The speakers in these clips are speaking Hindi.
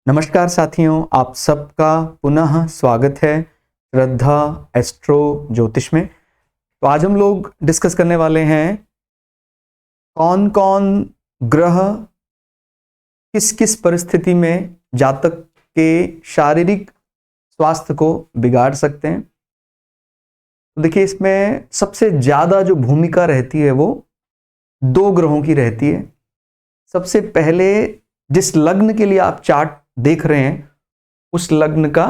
नमस्कार साथियों, आप सबका पुनः स्वागत है श्रद्धा एस्ट्रो ज्योतिष में। तो आज हम लोग डिस्कस करने वाले हैं कौन कौन ग्रह किस किस परिस्थिति में जातक के शारीरिक स्वास्थ्य को बिगाड़ सकते हैं। तो देखिए, इसमें सबसे ज्यादा जो भूमिका रहती है वो दो ग्रहों की रहती है। सबसे पहले जिस लग्न के लिए आप चार्ट देख रहे हैं उस लग्न का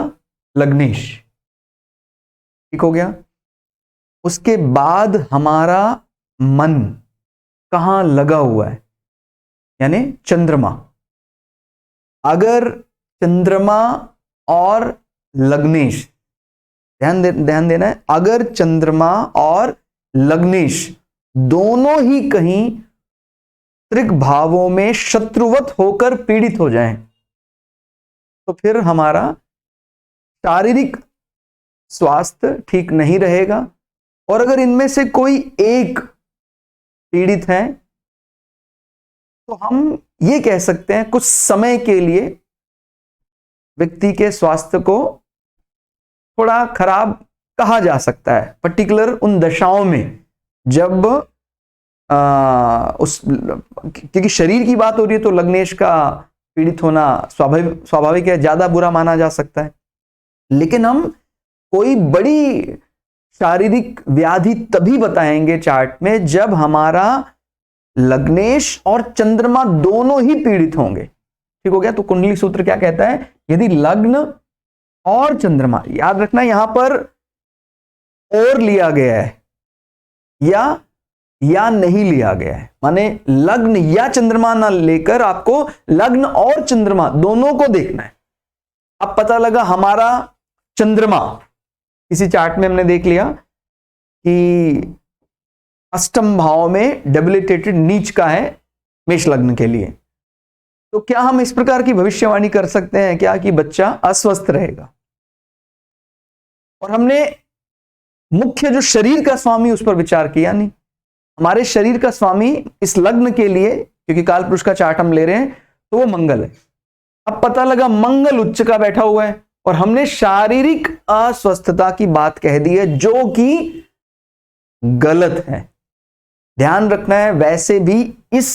लग्नेश, ठीक हो गया। उसके बाद हमारा मन कहां लगा हुआ है, यानी चंद्रमा। अगर चंद्रमा और लग्नेश, ध्यान देना है, अगर चंद्रमा और लग्नेश दोनों ही कहीं त्रिक भावों में शत्रुवत होकर पीड़ित हो जाएं तो फिर हमारा शारीरिक स्वास्थ्य ठीक नहीं रहेगा। और अगर इनमें से कोई एक पीड़ित है तो हम ये कह सकते हैं कुछ समय के लिए व्यक्ति के स्वास्थ्य को थोड़ा खराब कहा जा सकता है, पर्टिकुलर उन दशाओं में जब क्योंकि शरीर की बात हो रही है तो लग्नेश का पीड़ित होना स्वाभाविक है, ज्यादा बुरा माना जा सकता है। लेकिन हम कोई बड़ी शारीरिक व्याधि तभी बताएंगे चार्ट में जब हमारा लग्नेश और चंद्रमा दोनों ही पीड़ित होंगे, ठीक हो गया। तो कुंडली सूत्र क्या कहता है, यदि लग्न और चंद्रमा, याद रखना यहां पर और लिया गया है या नहीं लिया गया है, माने लग्न या चंद्रमा ना लेकर आपको लग्न और चंद्रमा दोनों को देखना है। अब पता लगा हमारा चंद्रमा, इसी चार्ट में हमने देख लिया कि अष्टम भाव में डेबिलिटेटेड नीच का है मेष लग्न के लिए। तो क्या हम इस प्रकार की भविष्यवाणी कर सकते हैं क्या कि बच्चा अस्वस्थ रहेगा? और हमने मुख्य जो शरीर का स्वामी उस पर विचार किया नहीं। हमारे शरीर का स्वामी इस लग्न के लिए, क्योंकि काल पुरुष का चार्ट हम ले रहे हैं, तो वो मंगल है। अब पता लगा मंगल उच्च का बैठा हुआ है और हमने शारीरिक अस्वस्थता की बात कह दी है जो कि गलत है। ध्यान रखना है, वैसे भी इस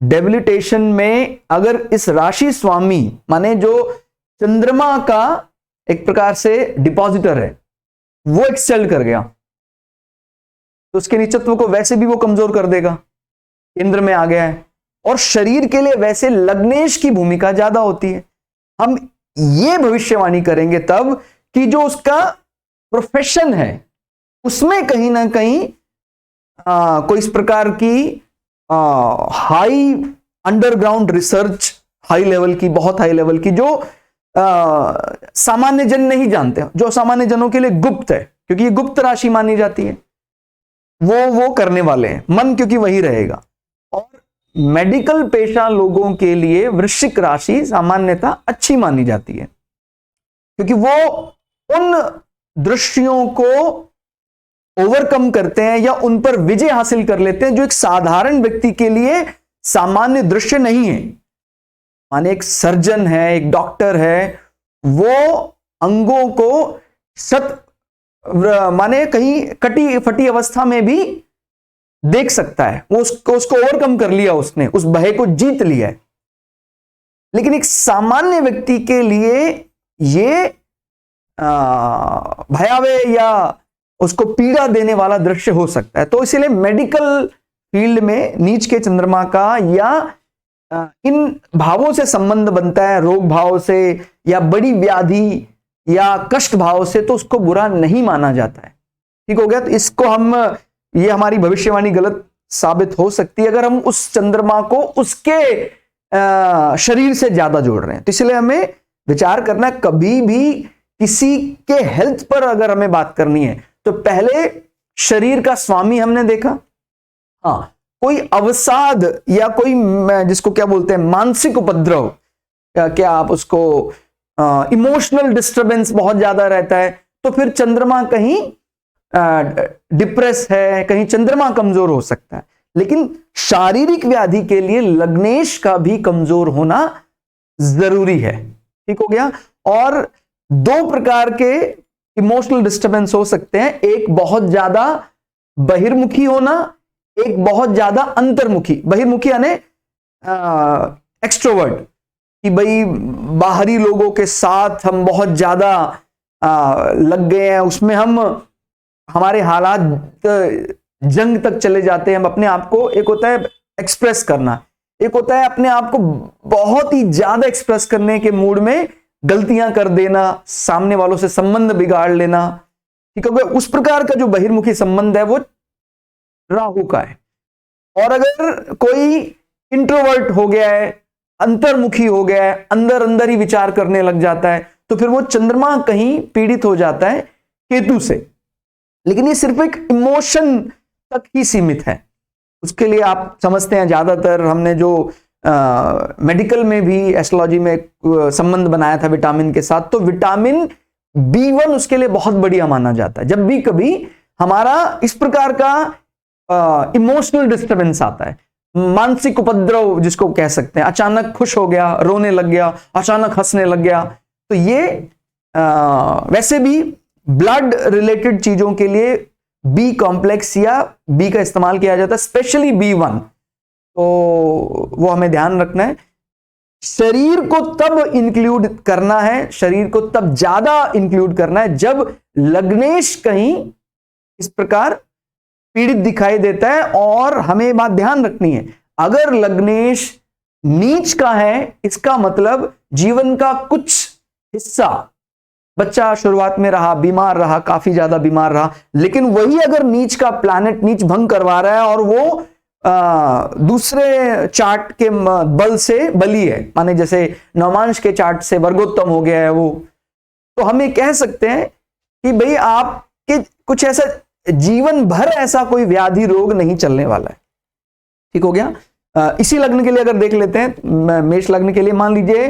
डेबिलिटेशन में अगर इस राशि स्वामी माने जो चंद्रमा का एक प्रकार से डिपॉजिटर है वो एक्सेल कर गया तो उसके नीचत्व को वैसे भी वो कमजोर कर देगा, केंद्र में आ गया है। और शरीर के लिए वैसे लग्नेश की भूमिका ज्यादा होती है। हम ये भविष्यवाणी करेंगे तब कि जो उसका प्रोफेशन है उसमें कहीं ना कहीं कोई इस प्रकार की high underground research, high level की, बहुत हाई लेवल की, जो सामान्य जन नहीं जानते, जो सामान्य जनों के लिए गुप्त है, क्योंकि ये गुप्त राशि मानी जाती है, वो करने वाले हैं। मन क्योंकि वही रहेगा। और मेडिकल पेशा लोगों के लिए वृश्चिक राशि सामान्यता अच्छी मानी जाती है, क्योंकि वो उन दृश्यों को ओवरकम करते हैं या उन पर विजय हासिल कर लेते हैं जो एक साधारण व्यक्ति के लिए सामान्य दृश्य नहीं है। माने एक सर्जन है, एक डॉक्टर है, वो अंगों को माने कहीं कटी फटी अवस्था में भी देख सकता है, वो उसको ओवरकम कर लिया, उसने उस भय को जीत लिया है। लेकिन एक सामान्य व्यक्ति के लिए ये भयावह या उसको पीड़ा देने वाला दृश्य हो सकता है। तो इसीलिए मेडिकल फील्ड में नीच के चंद्रमा का या इन भावों से संबंध बनता है, रोग भाव से या बड़ी व्याधि या कष्ट भाव से, तो उसको बुरा नहीं माना जाता है, ठीक हो गया। तो इसको हम, ये हमारी भविष्यवाणी गलत साबित हो सकती है अगर हम उस चंद्रमा को उसके शरीर से ज्यादा जोड़ रहे हैं। तो इसलिए हमें विचार करना है, कभी भी किसी के हेल्थ पर अगर हमें बात करनी है तो पहले शरीर का स्वामी हमने देखा। हाँ, कोई अवसाद या कोई जिसको क्या बोलते हैं मानसिक उपद्रव, क्या आप उसको इमोशनल डिस्टरबेंस बहुत ज्यादा रहता है, तो फिर चंद्रमा कहीं डिप्रेस है, कहीं चंद्रमा कमजोर हो सकता है। लेकिन शारीरिक व्याधि के लिए लग्नेश का भी कमजोर होना जरूरी है। ठीक हो गया। और दो प्रकार के इमोशनल डिस्टर्बेंस हो सकते हैं, एक बहुत ज्यादा बहिर्मुखी होना, एक बहुत ज्यादा अंतर्मुखी। बहिर्मुखी यानी एक्सट्रोवर्ट, कि भाई बाहरी लोगों के साथ हम बहुत ज्यादा लग गए हैं, उसमें हम हमारे हालात जंग तक चले जाते हैं, हम अपने आप को, एक होता है एक्सप्रेस करना, एक होता है अपने आप को बहुत ही ज्यादा एक्सप्रेस करने के मूड में गलतियां कर देना, सामने वालों से संबंध बिगाड़ लेना। ठीक है, उस प्रकार का जो बहिर्मुखी संबंध है वो राहु का है। और अगर कोई इंट्रोवर्ट हो गया है, अंतर्मुखी हो गया है, अंदर अंदर ही विचार करने लग जाता है, तो फिर वो चंद्रमा कहीं पीड़ित हो जाता है केतु से। लेकिन ये सिर्फ एक इमोशन तक ही सीमित है। उसके लिए आप समझते हैं, ज्यादातर हमने जो मेडिकल में भी एस्ट्रोलॉजी में संबंध बनाया था विटामिन के साथ, तो विटामिन B1 उसके लिए बहुत बढ़िया माना जाता है। जब भी कभी हमारा इस प्रकार का इमोशनल डिस्टर्बेंस आता है, मानसिक उपद्रव जिसको कह सकते हैं, अचानक खुश हो गया, रोने लग गया, अचानक हंसने लग गया, तो ये वैसे भी ब्लड रिलेटेड चीजों के लिए बी कॉम्प्लेक्स या बी का इस्तेमाल किया जाता है, स्पेशली B1। तो वो हमें ध्यान रखना है। शरीर को तब इंक्लूड करना है, शरीर को तब ज्यादा इंक्लूड करना है जब लग्नेश कहीं इस प्रकार पीड़ित दिखाई देता है। और हमें बात ध्यान रखनी है, अगर लग्नेश नीच का है, इसका मतलब जीवन का कुछ हिस्सा, बच्चा शुरुआत में रहा बीमार रहा, काफी ज्यादा बीमार रहा, लेकिन वही अगर नीच का प्लैनेट नीच भंग करवा रहा है और वो दूसरे चार्ट के बल से बली है, माने जैसे नवमांश के चार्ट से वर्गोत्तम हो गया है वो, तो हम ये कह सकते हैं कि भाई आपके कुछ ऐसा जीवन भर ऐसा कोई व्याधि रोग नहीं चलने वाला है। ठीक हो गया। इसी लग्न के लिए अगर देख लेते हैं, मेष लग्न के लिए मान लीजिए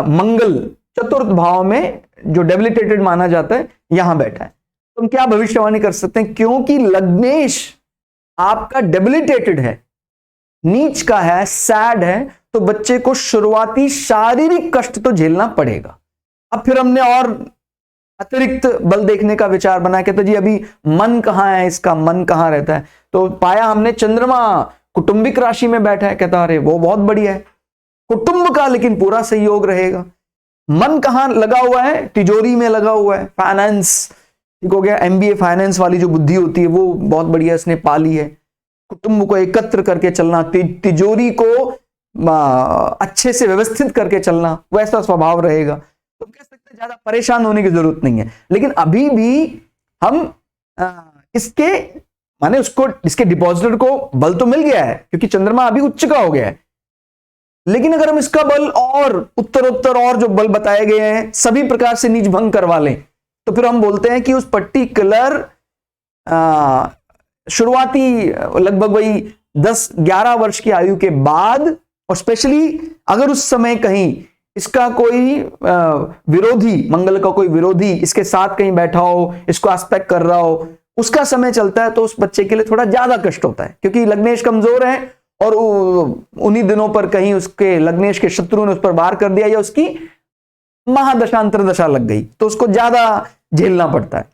मंगल चतुर्थ भाव में जो डेबिलिटेटेड माना जाता है यहां बैठा है, तो हम क्या भविष्यवाणी कर सकते हैं? क्योंकि लग्नेश आपका डेबिलिटेटेड है, नीच का है, सैड है, तो बच्चे को शुरुआती शारीरिक कष्ट तो झेलना पड़ेगा। अब फिर हमने और अतिरिक्त बल देखने का विचार बनाया, कहते जी अभी मन कहां है, इसका मन कहां रहता है, तो पाया हमने चंद्रमा कुटुंबिक राशि में बैठा है, कहता अरे वो बहुत बढ़िया है, कुटुंब का लेकिन पूरा सहयोग रहेगा। मन कहां लगा हुआ है? तिजोरी में लगा हुआ है, फाइनेंस। ठीक हो गया। MBA फाइनेंस वाली जो बुद्धि होती है वो बहुत बढ़िया इसने पाली है। कुटुंब को एकत्र करके चलना, तिजोरी को अच्छे से व्यवस्थित करके चलना, वैसा स्वभाव रहेगा। तो कह सकते हैं ज्यादा परेशान होने की जरूरत नहीं है। लेकिन अभी भी हम इसके माने उसको, इसके डिपॉजिटर को बल तो मिल गया है क्योंकि चंद्रमा अभी उच्च का हो गया है, लेकिन अगर हम इसका बल और उत्तरोत्तर और जो बल बताए गए हैं सभी प्रकार से नीच भंग करवा लें, तो फिर हम बोलते हैं कि उस पर्टिकुलर शुरुआती लगभग वही 10-11 वर्ष की आयु के बाद, और स्पेशली अगर उस समय कहीं इसका कोई विरोधी, मंगल का कोई विरोधी इसके साथ कहीं बैठा हो, इसको एस्पेक्ट कर रहा हो, उसका समय चलता है, तो उस बच्चे के लिए थोड़ा ज्यादा कष्ट होता है, क्योंकि लग्नेश कमजोर है और उन्हीं दिनों पर कहीं उसके लग्नेश के शत्रु ने उस पर वार कर दिया या उसकी महादशा अंतरदशा लग गई, तो उसको ज्यादा झेलना पड़ता है।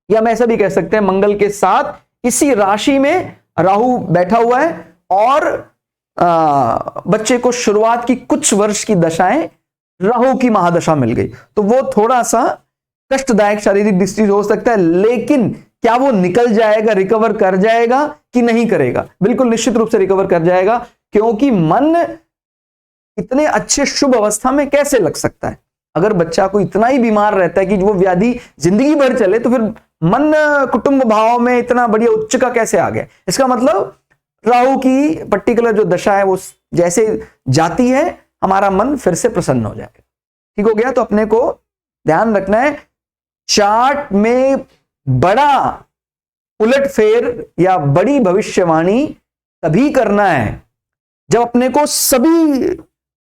या हम ऐसा भी कह सकते हैं मंगल के साथ इसी राशि में राहु बैठा हुआ है और बच्चे को शुरुआत की कुछ वर्ष की दशाएं राहु की महादशा मिल गई, तो वो थोड़ा सा कष्टदायक शारीरिक दृष्टि हो सकता है। लेकिन क्या वो निकल जाएगा, रिकवर कर जाएगा कि नहीं करेगा? बिल्कुल निश्चित रूप से रिकवर कर जाएगा, क्योंकि मन इतने अच्छे शुभ अवस्था में कैसे लग सकता है? अगर बच्चा को इतना ही बीमार रहता है कि वो व्याधि जिंदगी भर चले, तो फिर मन कुटुंब भाव में इतना बढ़िया उच्च का कैसे आ गया? इसका मतलब राहु की पर्टिकुलर जो दशा है वो जैसे जाती है, हमारा मन फिर से प्रसन्न हो जाएगा। ठीक हो गया। तो अपने को ध्यान रखना है, चार्ट में बड़ा उलटफेर या बड़ी भविष्यवाणी तभी करना है जब अपने को सभी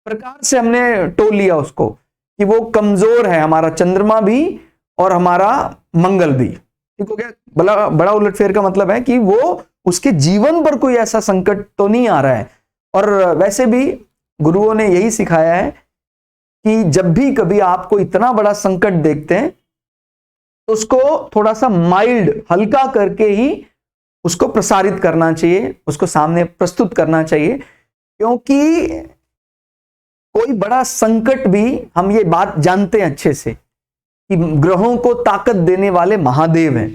प्रकार से हमने टोल लिया उसको कि वो कमजोर है, हमारा चंद्रमा भी और हमारा मंगल भी। ठीक हो गया। बड़ा उलटफेर का मतलब है कि वो उसके जीवन पर कोई ऐसा संकट तो नहीं आ रहा है। और वैसे भी गुरुओं ने यही सिखाया है कि जब भी कभी आपको इतना बड़ा संकट देखते हैं तो उसको थोड़ा सा माइल्ड, हल्का करके ही उसको प्रसारित करना चाहिए, उसको सामने प्रस्तुत करना चाहिए। क्योंकि कोई बड़ा संकट भी, हम ये बात जानते हैं अच्छे से कि ग्रहों को ताकत देने वाले महादेव हैं,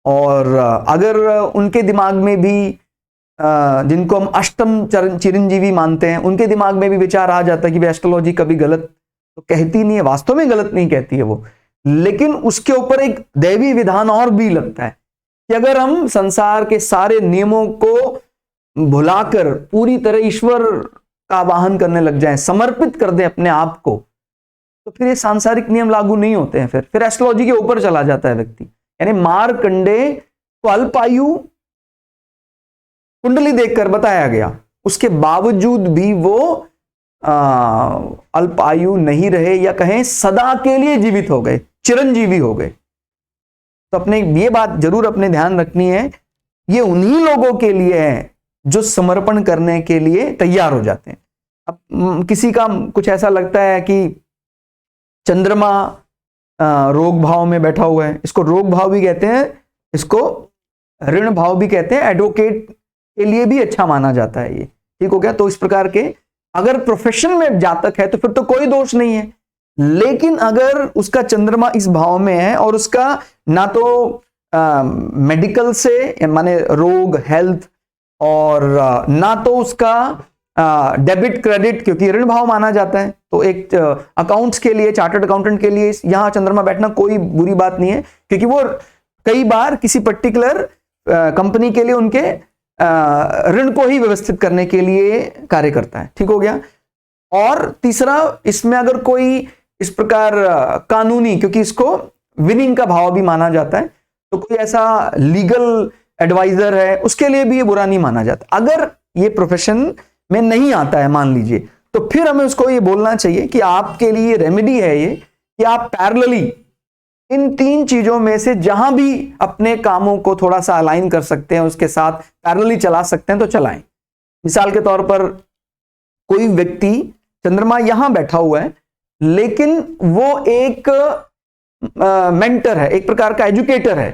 और अगर उनके दिमाग में भी, जिनको हम अष्टम चिरंजीवी मानते हैं, उनके दिमाग में भी विचार आ जाता है कि वे एस्ट्रोलॉजी कभी गलत तो कहती नहीं है, वास्तव में गलत नहीं कहती है वो, लेकिन उसके ऊपर एक दैवी विधान और भी लगता है कि अगर हम संसार के सारे नियमों को भुलाकर पूरी तरह ईश्वर का आवाहन करने लग जाएं, समर्पित कर दें अपने आप को, तो फिर ये सांसारिक नियम लागू नहीं होते हैं। फिर एस्ट्रोलॉजी के ऊपर चला जाता है व्यक्ति। यानी मार्कंडेय को अल्पायु कुंडली देखकर बताया गया, उसके बावजूद भी वो अल्पायु नहीं रहे, या कहें सदा के लिए जीवित हो गए, चिरंजीवी हो गए। तो अपने ये बात जरूर अपने ध्यान रखनी है, ये उन्हीं लोगों के लिए है जो समर्पण करने के लिए तैयार हो जाते हैं। अब किसी का कुछ ऐसा लगता है कि चंद्रमा रोग भाव में बैठा हुआ है, इसको रोग भाव भी कहते हैं, इसको ऋण भाव भी कहते हैं, एडवोकेट के लिए भी अच्छा माना जाता है ये, ठीक हो गया। तो इस प्रकार के अगर प्रोफेशन में जातक है तो फिर तो कोई दोष नहीं है, लेकिन अगर उसका चंद्रमा इस भाव में है और उसका ना तो मेडिकल से माने रोग, हेल्थ, और ना तो उसका डेबिट क्रेडिट, क्योंकि ऋण भाव माना जाता है, तो एक अकाउंट्स के लिए, चार्टर्ड अकाउंटेंट के लिए यहां चंद्रमा बैठना कोई बुरी बात नहीं है, क्योंकि वो कई बार किसी पर्टिकुलर कंपनी के लिए उनके ऋण को ही व्यवस्थित करने के लिए कार्य करता है, ठीक हो गया। और तीसरा, इसमें अगर कोई इस प्रकार कानूनी, क्योंकि इसको विनिंग का भाव भी माना जाता है, तो कोई ऐसा लीगल एडवाइजर है, उसके लिए भी ये बुरा नहीं माना जाता। अगर ये प्रोफेशन में नहीं आता है मान लीजिए, तो फिर हमें उसको ये बोलना चाहिए कि आपके लिए रेमेडी है ये कि आप पैरेलली इन तीन चीजों में से जहां भी अपने कामों को थोड़ा सा अलाइन कर सकते हैं, उसके साथ पैरेलली चला सकते हैं तो चलाएं। मिसाल के तौर पर कोई व्यक्ति चंद्रमा यहां बैठा हुआ है, लेकिन वो एक मेंटर है, एक प्रकार का एजुकेटर है,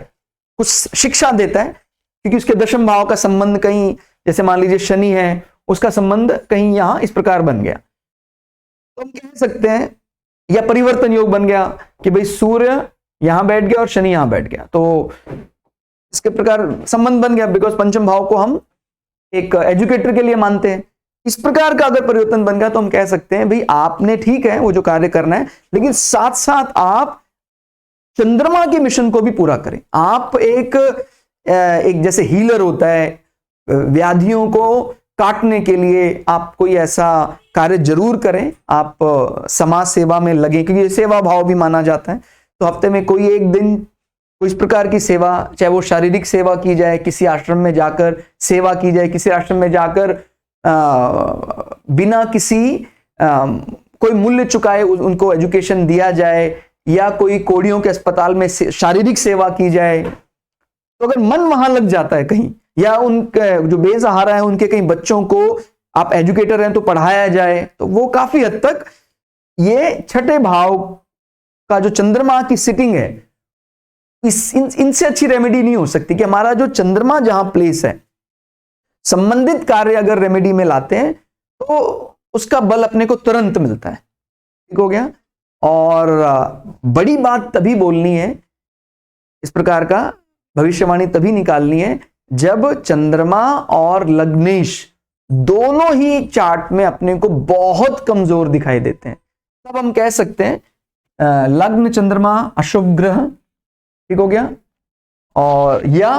कुछ शिक्षा देता है, क्योंकि उसके दशम भाव का संबंध कहीं, जैसे मान लीजिए शनि है, उसका संबंध कहीं यहां इस प्रकार बन गया, तो हम कह सकते हैं, या परिवर्तन योग बन गया कि भाई सूर्य यहां बैठ गया और शनि यहां बैठ गया, तो इसके प्रकार संबंध बन गया, बिकॉज पंचम भाव को हम एक एजुकेटर के लिए मानते हैं। इस प्रकार का अगर परिवर्तन बन गया तो हम कह सकते हैं भाई आपने, ठीक है, वो जो कार्य करना है, लेकिन साथ साथ आप चंद्रमा के मिशन को भी पूरा करें। आप एक जैसे हीलर होता है, व्याधियों को काटने के लिए आप कोई ऐसा कार्य जरूर करें, आप समाज सेवा में लगे, क्योंकि सेवा भाव भी माना जाता है। तो हफ्ते में कोई एक दिन कोई इस प्रकार की सेवा, चाहे वो शारीरिक सेवा की जाए, किसी आश्रम में जाकर सेवा की जाए, किसी आश्रम में जाकर बिना किसी कोई मूल्य चुकाए उनको एजुकेशन दिया जाए, या कोई कोड़ियों के अस्पताल में शारीरिक सेवा की जाए, तो अगर मन वहां लग जाता है कहीं, या उनके जो बेसहारा है उनके कहीं बच्चों को आप एजुकेटर हैं तो पढ़ाया जाए, तो वो काफी हद तक ये छठे भाव का जो चंद्रमा की सिटिंग है, इनसे अच्छी रेमेडी नहीं हो सकती कि हमारा जो चंद्रमा जहां प्लेस है, संबंधित कार्य अगर रेमेडी में लाते हैं तो उसका बल अपने को तुरंत मिलता है, ठीक हो गया। और बड़ी बात तभी बोलनी है, इस प्रकार का भविष्यवाणी तभी निकालनी है जब चंद्रमा और लग्नेश दोनों ही चार्ट में अपने को बहुत कमजोर दिखाई देते हैं, तब हम कह सकते हैं लग्न चंद्रमा अशुभ ग्रह, ठीक हो गया, और या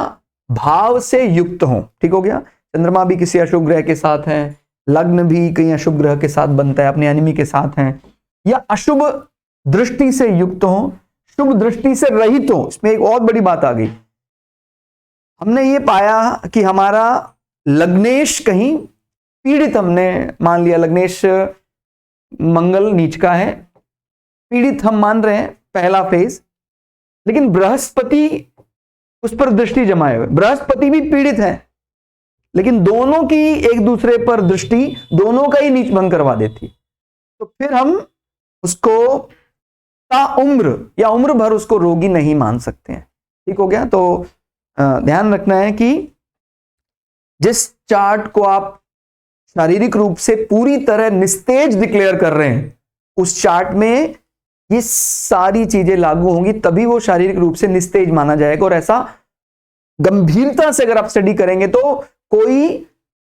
भाव से युक्त हो, ठीक हो गया। चंद्रमा भी किसी अशुभ ग्रह के साथ है, लग्न भी कहीं अशुभ ग्रह के साथ बनता है, अपने एनिमी के साथ हैं, या अशुभ दृष्टि से युक्त हो, शुभ दृष्टि से रहित हो। इसमें एक और बड़ी बात आ गई, हमने ये पाया कि हमारा लग्नेश कहीं पीड़ित, हमने मान लिया लग्नेश मंगल नीच का है, पीड़ित हम मान रहे हैं पहला फेज, लेकिन बृहस्पति उस पर दृष्टि जमाए हुए, बृहस्पति भी पीड़ित है, लेकिन दोनों की एक दूसरे पर दृष्टि दोनों का ही नीच भंग करवा देती। तो फिर हम उसको ताउम्र या उम्र भर उसको रोगी नहीं मान सकते हैं। ठीक हो गया। तो ध्यान रखना है कि जिस चार्ट को आप शारीरिक रूप से पूरी तरह निस्तेज डिक्लेयर कर रहे हैं, उस चार्ट में ये सारी चीजें लागू होंगी, तभी वो शारीरिक रूप से निस्तेज माना जाएगा। और ऐसा गंभीरता से अगर आप स्टडी करेंगे तो कोई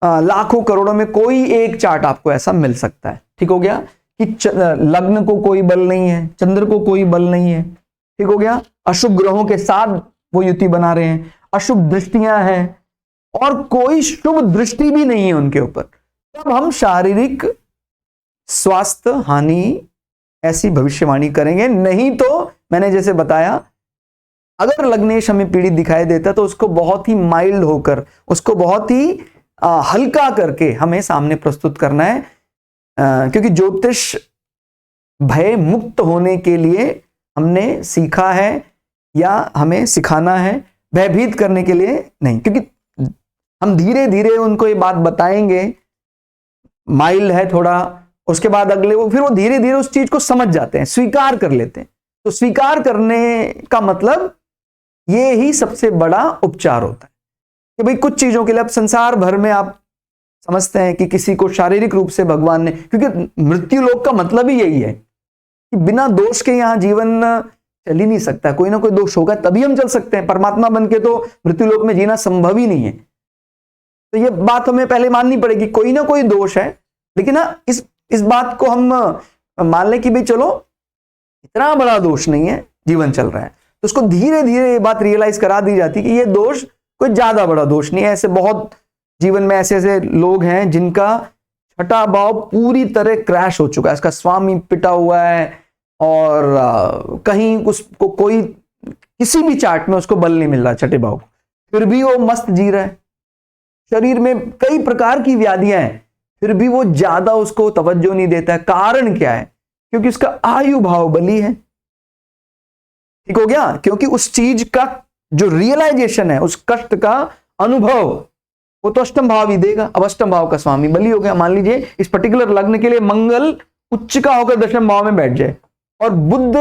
लाखों करोड़ों में कोई एक चार्ट आपको ऐसा मिल सकता है। ठीक हो गया कि लग्न को कोई बल नहीं है, चंद्र को कोई बल नहीं है। ठीक हो गया। अशुभ ग्रहों के साथ वो युति बना रहे हैं, अशुभ दृष्टियां हैं और कोई शुभ दृष्टि भी नहीं है उनके ऊपर। तब हम शारीरिक स्वास्थ्य हानि ऐसी भविष्यवाणी करेंगे। नहीं तो मैंने जैसे बताया, अगर लग्नेश हमें पीड़ित दिखाई देता तो उसको बहुत ही माइल्ड होकर, उसको बहुत ही हल्का करके हमें सामने प्रस्तुत करना है, क्योंकि ज्योतिष भय मुक्त होने के लिए हमने सीखा है या हमें सिखाना है, भयभीत करने के लिए नहीं। क्योंकि हम धीरे धीरे उनको ये बात बताएंगे, माइल्ड है थोड़ा, उसके बाद अगले वो फिर वो धीरे धीरे उस चीज को समझ जाते हैं, स्वीकार कर लेते हैं। तो स्वीकार करने का मतलब ये ही सबसे बड़ा उपचार होता है कि भाई कुछ चीजों के लिए अब संसार भर में आप समझते हैं कि किसी को शारीरिक रूप से भगवान ने, क्योंकि मृत्यु लोक का मतलब ही यही है कि बिना दोष के यहां जीवन चल ही नहीं सकता, कोई ना कोई दोष होगा तभी हम चल सकते हैं। परमात्मा बन के तो मृत्यु लोक में जीना संभव ही नहीं है। तो ये बात हमें पहले माननी पड़ेगी, कोई ना कोई दोष है। लेकिन ना इस बात को हम मान लें कि भाई चलो इतना बड़ा दोष नहीं है, जीवन चल रहा है, तो उसको धीरे धीरे ये बात रियलाइज करा दी जाती कि ये दोष कोई ज्यादा बड़ा दोष नहीं है। ऐसे बहुत जीवन में ऐसे ऐसे लोग हैं जिनका छठा भाव पूरी तरह क्रैश हो चुका है, इसका स्वामी पिटा हुआ है और कहीं उसको कोई किसी भी चार्ट में उसको बल नहीं मिल रहा छठे भाव को, फिर भी वो मस्त जी रहा है। शरीर में कई प्रकार की व्याधियां हैं, फिर भी वो ज्यादा उसको तवज्जो नहीं देता है। कारण क्या है? क्योंकि उसका आयु भाव बली है। ठीक हो गया। क्योंकि उस चीज का जो रियलाइजेशन है, उस कष्ट का अनुभव वो तो अष्टम भाव ही देगा। अब अष्टम भाव का स्वामी बली हो गया। मान लीजिए इस पर्टिकुलर लग्न के लिए मंगल उच्च का होकर दशम भाव में बैठ जाए और बुध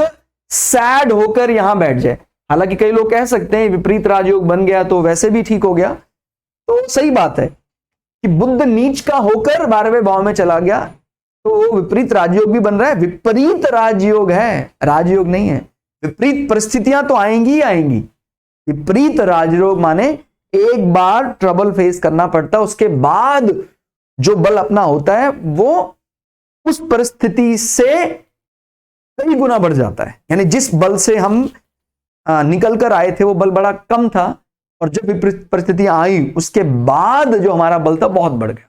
सैड होकर यहां बैठ जाए। हालांकि कई लोग कह सकते हैं विपरीत राजयोग बन गया तो वैसे भी ठीक हो गया, तो सही बात है कि बुध नीच का होकर 12वें भाव में चला गया तो विपरीत राजयोग भी बन रहा है। विपरीत राजयोग है, राजयोग नहीं है। विपरीत परिस्थितियां तो आएंगी ही आएंगी। विपरीत राजयोग माने एक बार ट्रबल फेस करना पड़ता है, उसके बाद जो बल अपना होता है वो उस परिस्थिति से कई गुना बढ़ जाता है। यानी जिस बल से हम निकल कर आए थे वो बल बड़ा कम था, और जब विपरीत परिस्थितियां आई उसके बाद जो हमारा बल था बहुत बढ़ गया,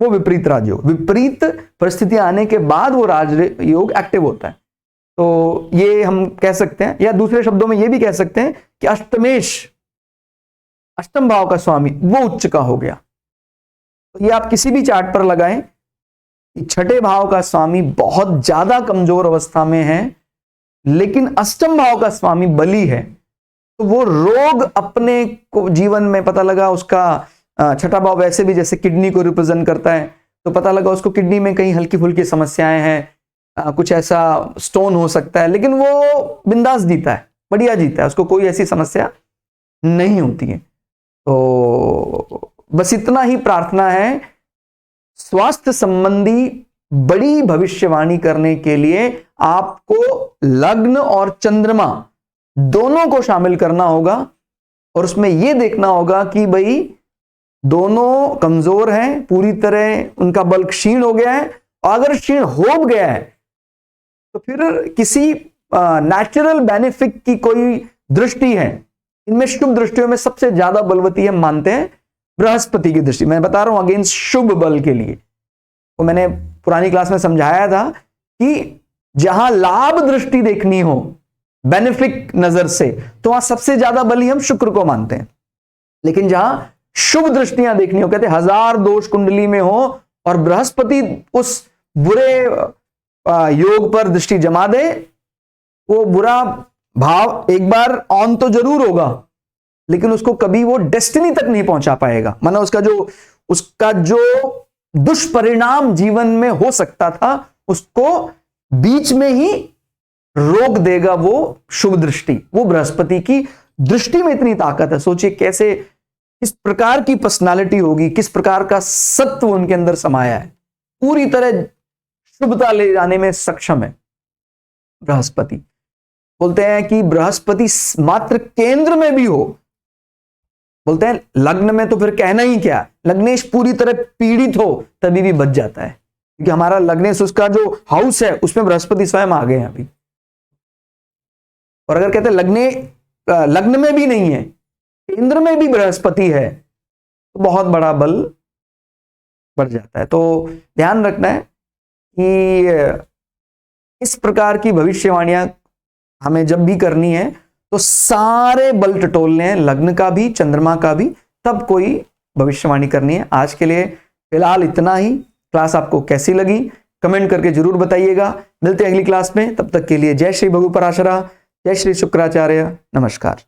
वो विपरीत राजयोग। विपरीत परिस्थितियां आने के बाद वो राजयोग एक्टिव होता है। तो ये हम कह सकते हैं, या दूसरे शब्दों में ये भी कह सकते हैं कि अष्टमेश, अष्टम भाव का स्वामी वो उच्च का हो गया। तो ये आप किसी भी चार्ट पर लगाएं कि छठे भाव का स्वामी बहुत ज्यादा कमजोर अवस्था में है, लेकिन अष्टम भाव का स्वामी बली है, तो वो रोग अपने को जीवन में पता लगा उसका छठा भाव वैसे भी जैसे किडनी को रिप्रेजेंट करता है, तो पता लगा उसको किडनी में कहीं हल्की फुल्की समस्याएं हैं, कुछ ऐसा स्टोन हो सकता है, लेकिन वो बिंदास जीता है, बढ़िया जीता है, उसको कोई ऐसी समस्या नहीं होती है। तो बस इतना ही प्रार्थना है। स्वास्थ्य संबंधी बड़ी भविष्यवाणी करने के लिए आपको लग्न और चंद्रमा दोनों को शामिल करना होगा, और उसमें यह देखना होगा कि भाई दोनों कमजोर हैं, पूरी तरह उनका बल क्षीण हो गया है, और अगर क्षीण हो गया है तो फिर किसी नेचुरल बेनिफिट की कोई दृष्टि है। इनमें शुभ दृष्टियों में सबसे ज्यादा बलवती हम मानते हैं बृहस्पति की दृष्टि। मैं बता रहा हूं अगेंस्ट शुभ बल के लिए, तो मैंने पुरानी क्लास में समझाया था कि जहां लाभ दृष्टि देखनी हो बेनिफिक नजर से, तो वहां सबसे ज्यादा बली हम शुक्र को मानते हैं। लेकिन जहां शुभ दृष्टियां देखनी हो, कहते 1000 दोष कुंडली में हो और बृहस्पति उस बुरे योग पर दृष्टि जमा दे, वो बुरा भाव एक बार ऑन तो जरूर होगा, लेकिन उसको कभी वो डेस्टिनी तक नहीं पहुंचा पाएगा। माना उसका जो दुष्परिणाम जीवन में हो सकता था उसको बीच में ही रोक देगा वो शुभ दृष्टि। वो बृहस्पति की दृष्टि में इतनी ताकत है। सोचिए कैसे, किस प्रकार की पर्सनालिटी होगी, किस प्रकार का सत्व उनके अंदर समाया है, पूरी तरह शुभता ले जाने में सक्षम है बृहस्पति। बोलते हैं कि बृहस्पति मात्र केंद्र में भी हो, बोलते हैं लग्न में तो फिर कहना ही क्या, लग्नेश पूरी तरह पीड़ित हो तभी भी बच जाता है, क्योंकि हमारा लग्नेश, उसका जो हाउस है उसमें बृहस्पति स्वयं आ गए हैं अभी। और अगर कहते हैं लग्न में भी नहीं है, केंद्र में भी बृहस्पति है, तो बहुत बड़ा बल बढ़ जाता है। तो ध्यान रखना है कि इस प्रकार की भविष्यवाणियां हमें जब भी करनी है तो सारे बल टटोलने हैं, लग्न का भी, चंद्रमा का भी, तब कोई भविष्यवाणी करनी है। आज के लिए फिलहाल इतना ही। क्लास आपको कैसी लगी कमेंट करके जरूर बताइएगा। मिलते हैं अगली क्लास में, तब तक के लिए जय श्री भगु पराशरा, जय श्री शुक्राचार्य, नमस्कार।